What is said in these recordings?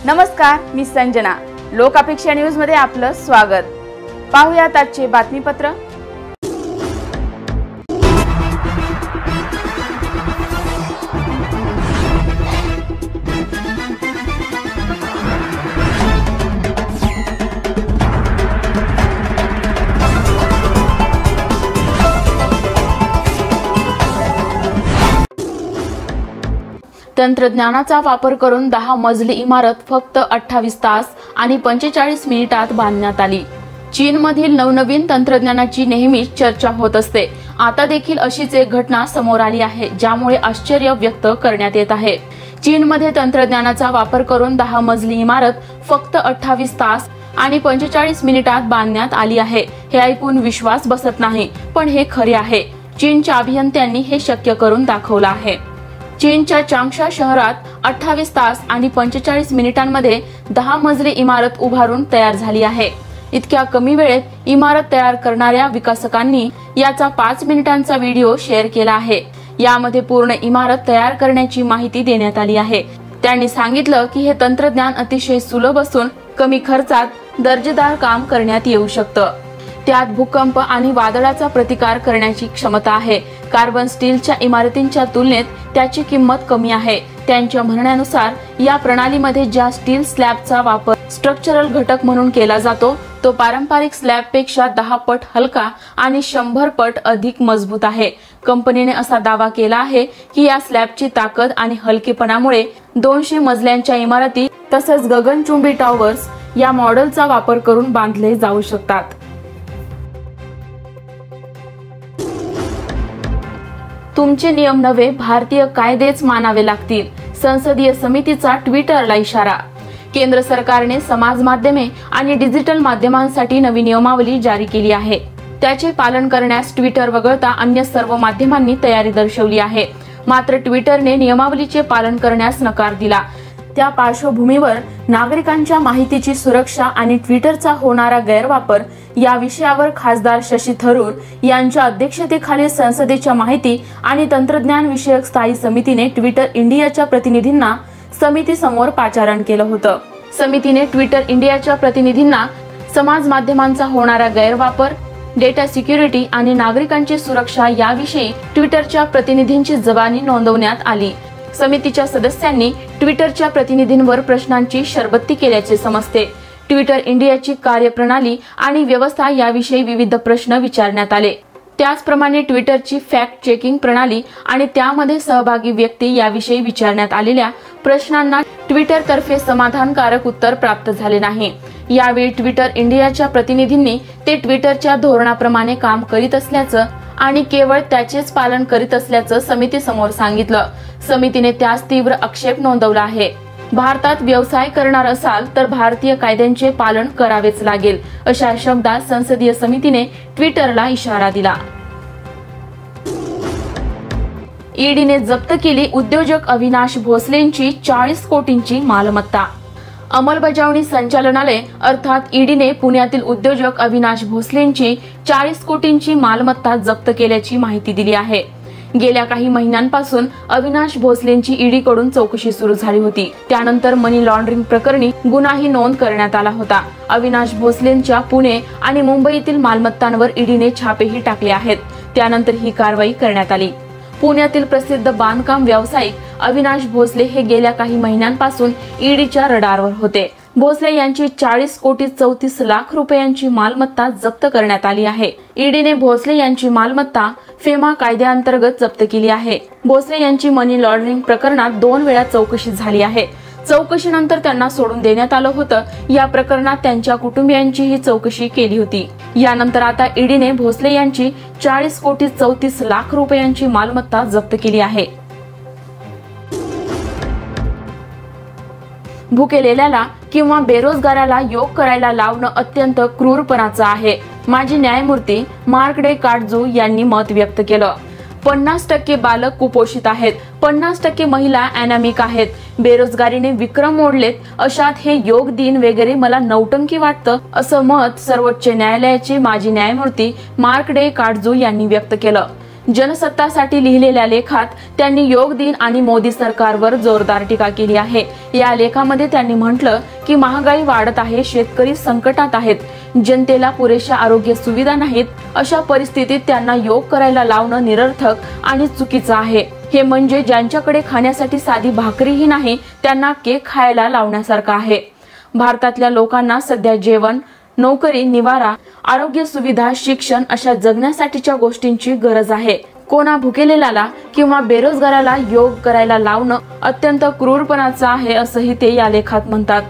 नमस्कार, मी संजना. लोकापेक्षा न्यूज मध्ये आपलं स्वागत. पाहूयात आजचे बातमीपत्र. तंत्रज्ञानाचा वापर करून 10 मजली इमारत फक्त 28 तास आणि 45 मिनिटात बांधण्यात आली. चीनमधील नवनवीन तंत्रज्ञानाची नेहमीच चर्चा होत असते. आता देखील अशीच एक घटना समोर आली आहे, ज्यामुळे आश्चर्य व्यक्त करण्यात येत आहे. चीनमध्ये तंत्रज्ञानाचा वापर करून 10 मजली इमारत फक्त 28 तास आणि 45 मिनिटात बांधण्यात आली आहे. हे ऐकून विश्वास बसत नाही, पण हे खरे आहे. चीनच्या अभियंत्यांनी हे शक्य करून दाखवलं आहे. चीनच्या चांगशा शहरात 28 तास आणि 45 मिनिटांमध्ये 10 मजली इमारत उभारून तयार झाली आहे. इतक्या कमी वेळेत इमारत तयार करणाऱ्या विकासकांनी याचा 5 मिनिटांचा व्हिडिओ शेअर केला आहे. यामध्ये पूर्ण इमारत तयार करण्याची माहिती देण्यात आली आहे. त्यांनी सांगितलं की हे तंत्रज्ञान अतिशय सुलभ असून कमी खर्चात दर्जेदार काम करण्यात येऊ शकतं. त्यात भूकंप आणि वादळाचा प्रतिकार करण्याची क्षमता आहे. कार्बन स्टीलच्या इमारतींच्या तुलनेत त्याची किंमत कमी आहे. त्यांच्या म्हणण्यानुसार या प्रणालीमध्ये ज्या स्टील स्लॅबचा वापर स्ट्रक्चरल घटक म्हणून केला जातो तो पारंपरिक स्लॅबपेक्षा 10 पट हलका आणि 100 पट अधिक मजबूत आहे. कंपनीने असा दावा केला आहे की या स्लॅबची ताकद आणि हलकेपणामुळे 200 मजल्यांच्या इमारती तसंच गगनचुंबी टॉवर्स या मॉडेलचा वापर करून बांधले जाऊ शकतात. तुमचे नियम नव्हे, भारतीय कायदेच मानावे लागतील. संसदीय समितीचा ट्विटरला इशारा. केंद्र सरकारने समाज माध्यमे आणि डिजिटल माध्यमांसाठी नवी नियमावली जारी केली आहे. त्याचे पालन करण्यास ट्विटर वगळता अन्य सर्व माध्यमांनी तयारी दर्शवली आहे. मात्र ट्विटरने नियमावलीचे पालन करण्यास नकार दिला. त्या पार्श्वभूमीवर नागरिकांच्या माहितीची सुरक्षा आणि ट्विटरचा होणारा गैरवापर या विषयावर खासदार शशी थरूर यांच्या अध्यक्षतेखालील संसदेच्या माहिती आणि तंत्रज्ञान विषयक स्थायी समितीने ट्विटर इंडियाच्या प्रतिनिधींना समितीसमोर पाचारण केलं होतं. समितीने ट्विटर इंडियाच्या प्रतिनिधींना समाज माध्यमांचा होणारा गैरवापर, डेटा सिक्युरिटी आणि नागरिकांची सुरक्षा याविषयी ट्विटरच्या प्रतिनिधींची जबानी नोंदवण्यात आली. समितीच्या सदस्यांनी ट्विटरच्या प्रतिनिधींवर प्रश्नांची शरबत्ती केल्याचे समजते. ट्विटर इंडियाची कार्यप्रणाली आणि व्यवस्था याविषयी विविध प्रश्न विचारण्यात आले. त्याचप्रमाणे ट्विटरची फॅक्ट चेकिंग प्रणाली आणि त्यामध्ये सहभागी व्यक्ती याविषयी विचारण्यात आलेल्या प्रश्नांना ट्विटरतर्फे समाधानकारक उत्तर प्राप्त झाले नाही. यावेळी ट्विटर इंडियाच्या प्रतिनिधींनी ते ट्विटरच्या धोरणाप्रमाणे काम करीत असल्याचं आणि केवळ त्याचेच पालन करीत असल्याचं समितीसमोर सांगितलं. समितीने त्यास तीव्र आक्षेप नोंदवला आहे. भारतात व्यवसाय करणार असाल तर भारतीय कायद्यांचे पालन करावेच लागेल, अशा शब्दात संसदीय समितीने ट्विटरला इशारा दिला. ईडीने जप्त केली उद्योजक अविनाश भोसलेंची 40 कोटींची मालमत्ता. अंमलबजावणी संचालनालय अर्थात ईडीने पुण्यातील उद्योजक अविनाश भोसलेंची 40 कोटींची मालमत्ता जप्त केल्याची माहिती दिली आहे. गेल्या काही महिन्यांपासून अविनाश भोसलेंची ईडीकडून चौकशी सुरू झाली होती. त्यानंतर मनी लॉन्ड्रिंग प्रकरणी गुन्हाही नोंद करण्यात आला होता. अविनाश भोसलेंच्या पुणे आणि मुंबईतील मालमत्तांवर ईडीने छापेही टाकले आहेत. त्यानंतर ही कारवाई करण्यात आली. पुण्यातील प्रसिद्ध बांधकाम व्यावसायिक अविनाश भोसले हे गेल्या काही महिन्यांपासून ईडीच्या रडारवर होते. भोसले यांची 40 कोटी 34 लाख रुपयांची मालमत्ता जप्त करण्यात आली आहे. ईडीने भोसले यांची मालमत्ता फेमा कायद्याअंतर्गत जप्त केली आहे. भोसले यांची मनी लॉन्ड्रिंग प्रकरणात 2 वेळा चौकशी झाली आहे. चौकशीनंतर त्यांना सोडून देण्यात आलं होतं. या प्रकरणात त्यांच्या कुटुंबियांचीही चौकशी केली होती. यानंतर आता ईडीने भोसले यांची 40 कोटी 34 लाख रुपयांची मालमत्ता जप्त केली आहे. भुकेलेल्याला किंवा बेरोजगाराला योग करायला लावणं अत्यंत क्रूरपणाचं आहे. माजी न्यायमूर्ती मार्क डे काटजू यांनी मत व्यक्त केलं. 50% बालक कुपोषित आहेत, 50% महिला अॅनामिक आहेत, बेरोजगारीने विक्रम मोडलेत, अशात हे योग दिन वगैरे मला नौटंकी वाटतं, असं मत सर्वोच्च न्यायालयाचे माजी न्यायमूर्ती मार्क डे काटजू यांनी व्यक्त केलं. जनसत्तासाठी लिहिलेल्या लेखात त्यांनी योग दिन आणि मोदी सरकारवर जोरदार टीका केली आहे। या लेखामध्ये त्यांनी म्हटलं की महागाई वाढत आहे, शेतकरी संकटात आहेत, जनतेला पुरेशा आरोग्य सुविधा नाहीत, अशा परिस्थितीत त्यांना योग करायला लावणं निरर्थक आणि चुकीचं आहे। हे म्हणजे ज्यांच्याकडे खाण्यासाठी साधी भाकरीही नाही त्यांना केक खायला लावण्यासारखं आहे। भारतातल्या लोकांना सध्या जेवण, नोकरी, निवारा, आरोग्य सुविधा, शिक्षण अशा जगण्यासाठीच्या गोष्टींची गरज आहे। कोणा भुकेलेल्याला किंवा बेरोजगाराला योग करायला लावणं अत्यंत क्रूरपणाचं आहे, असंही ते या लेखात म्हणतात।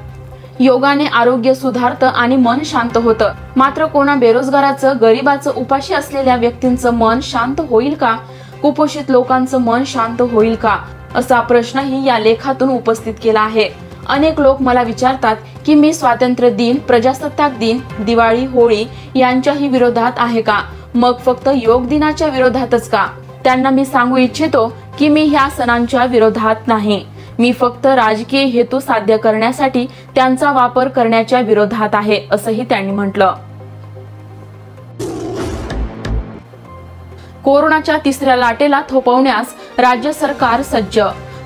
योगाने आरोग्य सुधारतं आणि मन शांत होतं, मात्र कोणा बेरोजगाराचं, गरीबाचं, उपाशी असलेल्या व्यक्तींचं मन शांत होईल का? कुपोषित लोकांचं मन शांत होईल का? असा प्रश्नही या लेखातून उपस्थित केला आहे। अनेक लोक मला विचारतात की मी स्वातंत्र्य दिन, प्रजासत्ताक दिन, दिवाळी, होळी यांच्याही विरोधात आहे का? मग फक्त योग दिनाच्या विरोधातच का? त्यांना मी सांगू इच्छितो की मी ह्या सणांच्या विरोधात नाही, मी फक्त राजकीय हेतू साध्य करण्यासाठी त्यांचा वापर करण्याच्या विरोधात आहे, असंही त्यांनी म्हटलं। कोरोनाच्या तिसऱ्या लाटेला थोपवण्यास राज्य सरकार सज्ज,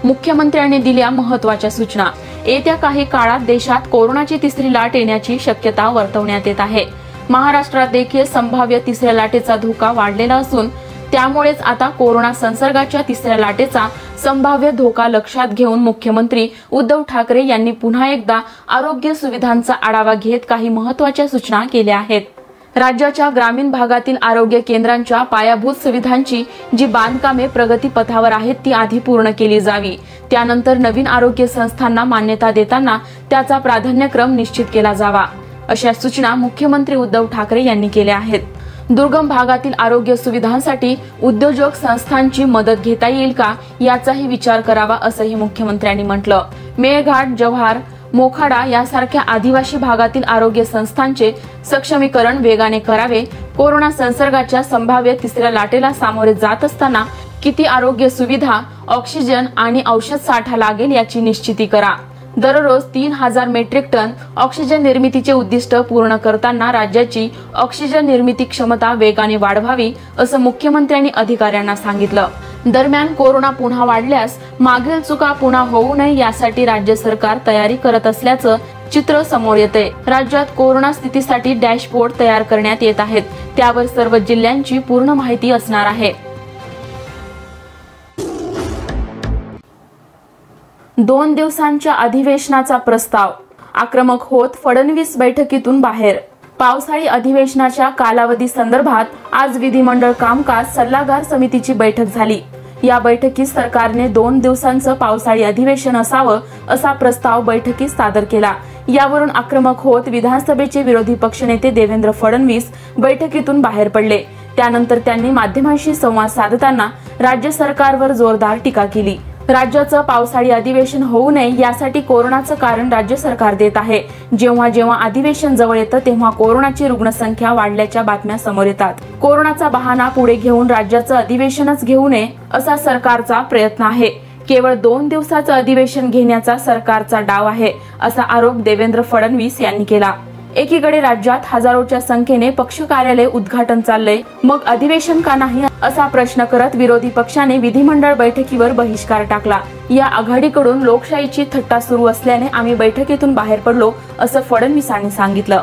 मुख्यमंत्र्यांनी दिल्या महत्त्वाच्या सूचना। येत्या काही काळात देशात कोरोनाची तिसरी लाट येण्याची शक्यता वर्तवण्यात येत आहे। महाराष्ट्रात देखील संभाव्य तिसऱ्या लाटेचा धोका वाढलेला असून त्यामुळेच आता कोरोना संसर्गाच्या तिसऱ्या लाटेचा संभाव्य धोका लक्षात घेऊन मुख्यमंत्री उद्धव ठाकरे यांनी पुन्हा एकदा आरोग्य सुविधांचा आढावा घेत काही महत्त्वाच्या सूचना केल्या आहेत। राज्याच्या ग्रामीण भागातील आरोग्य केंद्रांच्या पायाभूत सुविधांची जी बांधकामे प्रगतीपथावर आहेत ती आधी पूर्ण केली जावी। त्यानंतर नवीन आरोग्य संस्थांना मान्यता देताना त्याचा प्राधान्यक्रम निश्चित केला जावा, अशा सूचना मुख्यमंत्री उद्धव ठाकरे यांनी केल्या आहेत। दुर्गम भागातील आरोग्य सुविधांसाठी उद्योजक संस्थांची मदत घेता येईल का याचाही विचार करावा, असंही मुख्यमंत्र्यांनी म्हटलं। मेळघाट, जव्हार, मोखाडा यासारख्या आदिवासी भागातील आरोग्य संस्थांचे सक्षमीकरण वेगाने करावे। कोरोना संसर्गाच्या संभाव्य तिसऱ्या लाटेला सामोरे जात असताना किती आरोग्य सुविधा, ऑक्सिजन आणि औषध साठा लागेल याची निश्चिती करा। दररोज 3000 मेट्रिक टन ऑक्सिजन निर्मितीचे उद्दिष्ट पूर्ण करताना राज्याची ऑक्सिजन निर्मिती क्षमता वेगाने वाढवावी, असं मुख्यमंत्र्यांनी अधिकाऱ्यांना सांगितलं। दरम्यान कोरोना पुन्हा वाढल्यास मागील चुका पुन्हा होऊ नये यासाठी राज्य सरकार तयारी करत असल्याचं चित्र समोर येते। राज्यात कोरोना स्थितीसाठी डॅशबोर्ड तयार करण्यात येत आहेत, त्यावर सर्व जिल्ह्यांची पूर्ण माहिती असणार आहे। 2 दिवसांच्या अधिवेशनाचा प्रस्ताव, आक्रमक होत फडणवीस बैठकीतून बाहेर। पावसाळी अधिवेशनाच्या कालावधी संदर्भात आज विधिमंडळ कामकाज सल्लागार समितीची बैठक झाली। या बैठकीत सरकारने 2 दिवसांचं पावसाळी अधिवेशन असावं असा प्रस्ताव बैठकीत सादर केला। यावरून आक्रमक होत विधानसभेचे विरोधी पक्षनेते देवेंद्र फडणवीस बैठकीतून बाहेर पडले। त्यानंतर त्यांनी माध्यमांशी संवाद साधताना राज्य सरकारवर जोरदार टीका केली। राज्याचं पावसाळी अधिवेशन होऊ नये यासाठी कोरोनाचं कारण राज्य सरकार देत आहे। जेव्हा जेव्हा अधिवेशन जवळ येतं तेव्हा कोरोनाची रुग्णसंख्या वाढल्याच्या बातम्या समोर येतात। कोरोनाचा बहाणा पुढे घेऊन राज्याचं अधिवेशनच घेऊ नये असा सरकारचा प्रयत्न आहे। केवळ 2 दिवसाचं अधिवेशन घेण्याचा सरकारचा डाव आहे, असा आरोप देवेंद्र फडणवीस यांनी केला। एकीकडे राज्यात हजारोच्या संख्येने पक्ष कार्यालय उद्घाटन चाललंय, मग अधिवेशन का नाही असा प्रश्न करत विरोधी पक्षाने विधिमंडळ बैठकीवर बहिष्कार टाकला। या आघाडीकडून लोकशाहीची थट्टा सुरू असल्याने आम्ही बैठकीतून बाहेर पडलो, असं फडणवीसांनी सांगितलं।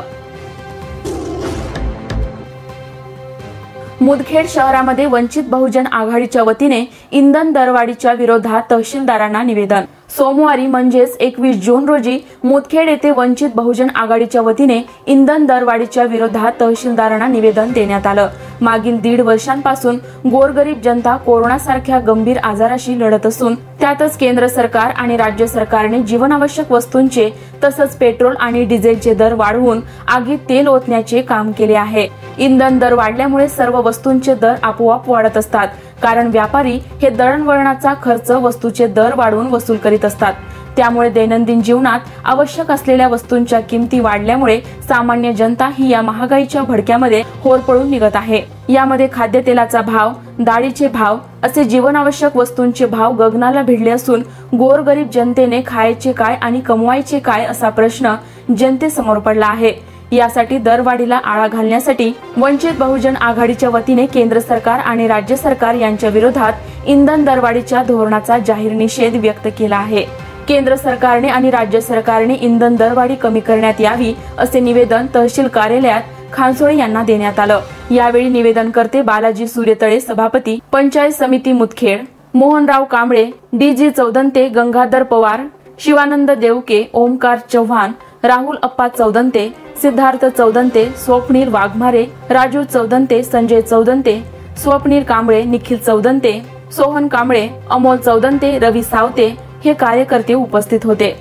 मुदखेड शहरामध्ये वंचित बहुजन आघाडीच्या वतीने इंधन दरवाढीच्या विरोधात तहसीलदारांना निवेदन। सोमवारी म्हणजेच 21 जून रोजी मुदखेड येथे वंचित बहुजन आघाडीच्या वतीने इंधन दरवाढीच्या विरोधात तहसीलदारांना निवेदन देण्यात आलं। मागील 1.5 वर्षांपासून गोरगरीब जनता कोरोनासारख्या गंभीर आजाराशी लढत असून त्यातच केंद्र सरकार आणि राज्य सरकारने जीवनावश्यक वस्तूंचे तसंच पेट्रोल आणि डिझेलचे दर वाढवून आगीत तेल ओतण्याचे काम केले आहे। इंधन दर वाढल्यामुळे सर्व वस्तूंचे दर आपोआप वाढत असतात, कारण व्यापारी हे दळणवळणाचा खर्च वस्तूचे दर वाढवून वसूल करीत असतात। त्यामुळे दैनंदिन जीवनात आवश्यक असलेल्या वस्तूंच्या किमती वाढल्यामुळे सामान्य जनता ही या महागाईच्या भडक्यामध्ये होरपळून निघत आहे। यामध्ये खाद्यतेलाचा भाव, डाळीचे भाव असे जीवनावश्यक वस्तूंचे भाव गगनाला भिडले असून गोरगरीब जनतेने खायचे काय आणि कमवायचे काय असा प्रश्न जनतेसमोर पडला आहे। यासाठी दरवाढीला आळा घालण्यासाठी वंचित बहुजन आघाडीच्या वतीने केंद्र सरकार आणि राज्य सरकार यांच्या विरोधात इंधन दरवाढीच्या धोरणाचा जाहीर निषेध व्यक्त केला आहे। केंद्र सरकारने आणि राज्य सरकारने इंधन दरवाढी कमी करण्यात यावी असे निवेदन तहसील कार्यालयात खानसोळे यांना देण्यात आलं। यावेळी निवेदनकर्ते बालाजी सूर्यतळे, सभापती पंचायत समिती मुदखेड, मोहनराव कांबळे, डीजी चौदंते, गंगाधर पवार, शिवानंद देवके, ओमकार चव्हाण, राहुल अप्पा चौदंते, सिद्धार्थ चौदंते, स्वप्नील वाघमारे, राजू चौदंते, संजय चौदंते, स्वप्नील कांबळे, निखिल चौदंते, सोहन कांबळे, अमोल चौदंते, रवी सावते हे कार्यकर्ते उपस्थित होते।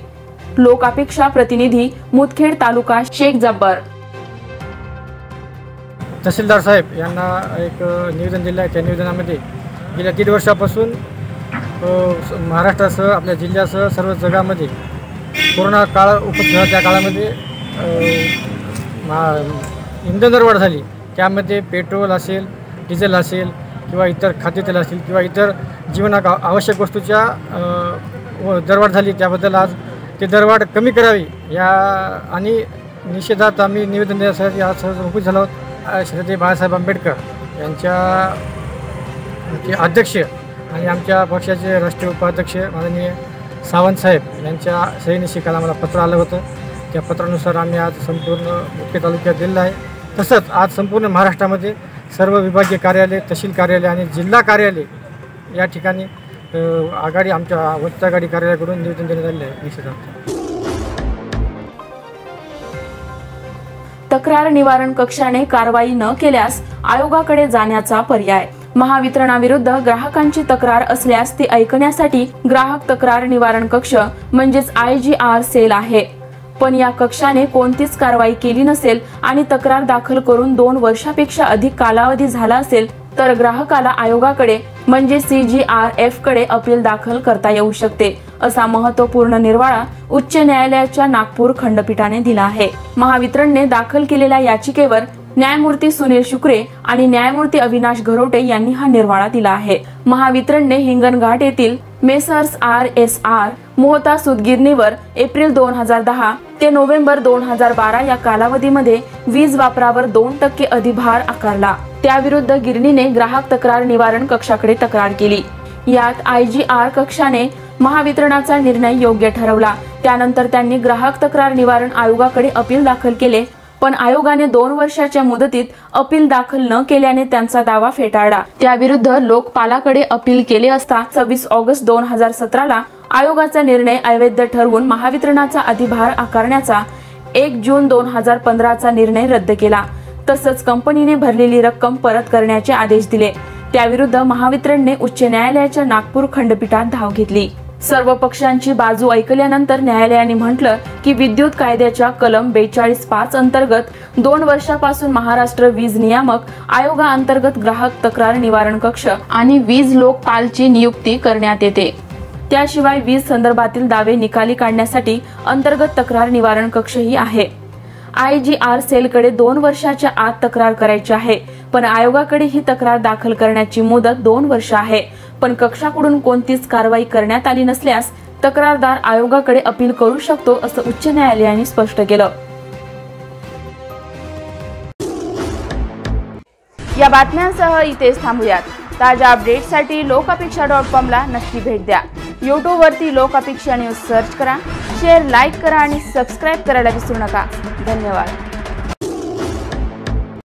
लोकापेक्षा प्रतिनिधी मुदखेड तालुका शेख जब्बर। तहसीलदार साहेब यांना एक निवेदन दिलं आहे। त्या निवेदनामध्ये गेल्या 3 वर्षापासून महाराष्ट्रासह आपल्या जिल्ह्यासह सर्व जगामध्ये कोरोना काळ उपस्थित त्या काळामध्ये इंधन दरवाढ झाली। त्यामध्ये पेट्रोल असेल, डिझेल असेल किंवा इतर खाद्यतेल असतील किंवा इतर जीवनात आवश्यक वस्तूच्या दरवाढ झाली। त्याबद्दल आज ते दरवाढ कमी करावी या आणि निषेधात आम्ही निवेदन देण्यासाठी आज सहज उपस्थित झालो आहोत। श्रीमती बाळासाहेब आंबेडकर यांच्या अध्यक्ष आणि आमच्या पक्षाचे राष्ट्रीय उपाध्यक्ष माननीय सावंत साहेब यांच्या सहीनिशी काल आम्हाला पत्र आलं होतं। त्या पत्रानुसार आम्ही आज संपूर्ण मुदखेड तालुक्यात दिलेलं आहे। तसंच आज संपूर्ण महाराष्ट्रामध्ये सर्व विभागीय कार्यालय, तहसील कार्यालय आणि जिल्हा कार्यालय या ठिकाणी आघाडी आमच्या वंचित आघाडी कार्यालयाकडून निवेदन देण्यात आले आहे। तक्रार निवारण कक्षाने कारवाई न केल्यास आयोगाकडे जाण्याचा पर्याय। महावितरणाविरुद्ध ग्राहकांची तक्रार असल्यास ती ऐकण्यासाठी ग्राहक तक्रार निवारण कक्ष म्हणजेच IGR सेल आहे। पण या कक्षाने कोणतीच कारवाई केली नसेल आणि तक्रार दाखल करून 2 वर्षापेक्षा अधिक कालावधी झाला असेल तर ग्राहकाला आयोगाकडे म्हणजे CGRF कडे अपील दाखल करता येऊ शकते, असा महत्त्वपूर्ण निर्वाळा उच्च न्यायालयाच्या नागपूर खंडपीठाने दिला आहे। महावितरणने दाखल केलेल्या याचिकेवर न्यायमूर्ती सुनील शुक्रे आणि न्यायमूर्ती अविनाश घरोटे यांनी हा निर्वाळा दिला आहे। महावितरणने हिंगणघाट येथील मेसर्स RSR मोहता सूतगिरणीवर एप्रिल 2010 ते नोव्हेंबर 2012 या कालावधीमध्ये वीज वापरावर 2% अधिभार आकारला। त्याविरुद्ध गिरणीने ग्राहक तक्रार निवारण कक्षाकडे तक्रार केली। यात IGR कक्षाने महावितरणाचा निर्णय योग्य ठरवला। त्यानंतर त्यांनी ग्राहक तक्रार निवारण आयोगाकडे अपील दाखल केले, पण आयोगाने 2 वर्षाच्या मुदतीत अपील दाखल न केल्याने त्यांचा दावा फेटाळला। त्याविरुद्ध लोकपालाकडे अपील केले असता 26 ऑगस्ट 2017 आयोगाचा निर्णय अवैध ठरवून महावितरणाचा अधिभार आकारण्याचा 1 जून 2015 निर्णय रद्द केला। तसंच कंपनीने भरलेली रक्कम परत करण्याचे आदेश दिले। त्याविरुद्ध महावितरणने उच्च न्यायालयाच्या नागपूर खंडपीठात धाव घेतली। सर्व पक्षांची बाजू ऐकल्यानंतर न्यायालयाने म्हटलं की विद्युत कायद्याच्या कलम 42(5) अंतर्गत 2 वर्षापासून महाराष्ट्र वीज नियामक आयोगाअंतर्गत ग्राहक तक्रार निवारण कक्ष आणि वीज लोकपालची नियुक्ती करण्यात येते। त्याशिवाय वीज संदर्भातील दावे निकाली काढण्यासाठी अंतर्गत तक्रार निवारण कक्षही आहे। IGR सेलकडे 2 वर्षाच्या आत तक्रार करायची आहे, पण आयोगाकडे ही तक्रार दाखल करण्याची मुदत 2 वर्ष आहे। पण कक्षाकडून कोणतीच कारवाई करण्यात आली नसल्यास तक्रारदार आयोगाकडे अपील करू शकतो, असं उच्च न्यायालयाने स्पष्ट केलं। या बातम्यांसह इथेच थांबूयात। ताज्या अपडेट्ससाठी लोकापेक्षा.com ला नक्की भेट द्या। YouTube वरती लोकापेक्षा न्यूज सर्च करा, शेअर, लाईक करा आणि सबस्क्राइब करायला विसरू नका। धन्यवाद।